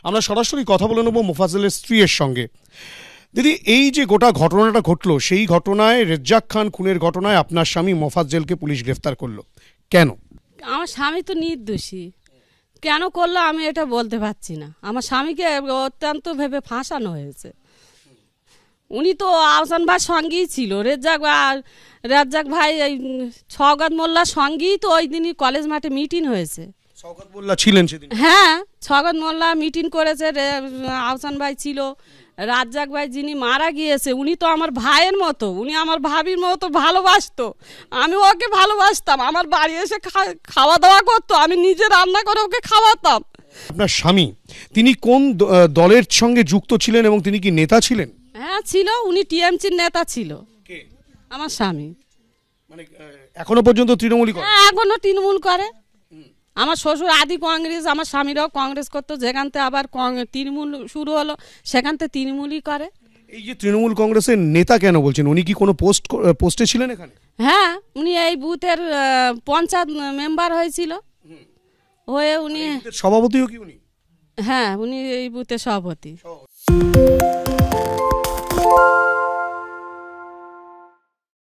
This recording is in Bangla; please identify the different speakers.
Speaker 1: আমরা সরাসরি কথা বলে নেব মোফাজ্জলের স্ত্রীর সঙ্গে। দিদি, এই যে গোটা ঘটনাটা ঘটলো, সেই ঘটনায় রেজ্জাক খান খুনের ঘটনায় আপনার স্বামী মোফাজ্জলকে পুলিশ গ্রেফতার করলো কেন?
Speaker 2: আমার স্বামী তো নির্দোষী, কেন করলো আমি এটা বলতে পারছি না। আমার স্বামীকে অত্যন্ত ভেবে ফাঁসানো হয়েছে। উনি তো আহসান ভাইয়ের সঙ্গেই ছিল, রেজ্জাক ভাই এই সওগাত মোল্লার সঙ্গেই তো ওই দিনই কলেজ মাঠে মিটিং হয়েছে।
Speaker 1: সওগাত মোল্লা ছিলেন সেদিন?
Speaker 2: হ্যাঁ, সওগাত মোল্লা মিটিং করেছে, আহসান ভাই ছিল। রাজ্জাক ভাই যিনি মারা গিয়েছে উনি তো আমার ভাইয়ের মতো, উনি আমার ভাবির মতো ভালোবাসতো, আমি ওকে ভালোবাসতাম। আমার বাড়ি এসে খাওয়া দাওয়া করতো, আমি নিজে রান্না করে ওকে খাওয়াতাম।
Speaker 1: আপনার স্বামী তিনি কোন দলের সঙ্গে যুক্ত ছিলেন এবং তিনি কি নেতা ছিলেন?
Speaker 2: হ্যাঁ ছিল, উনি টিএমসির নেতা ছিল।
Speaker 1: কে?
Speaker 2: আমার স্বামী।
Speaker 1: মানে এখনো পর্যন্ত তৃণমূলই করে?
Speaker 2: হ্যাঁ, এখনো তৃণমূল করে। আমার শ্বশুর আদি কংগ্রেস, আমার স্বামীরাও কংগ্রেস করতো, যেখান থেকে আবার তৃণমূল শুরু হলো সেখান থেকে তৃণমূলই করে।
Speaker 1: এই যে তৃণমূল কংগ্রেসের নেতা কেন বলছেন, উনি কি কোনো পোস্টে ছিলেন এখানে?
Speaker 2: হ্যাঁ, উনি এই বুথের পঞ্চায়েত মেম্বার হয়েছিল, হয়ে উনি
Speaker 1: সভাপতিও কি উনি?
Speaker 2: হ্যাঁ, উনি এই বুথের সভাপতি।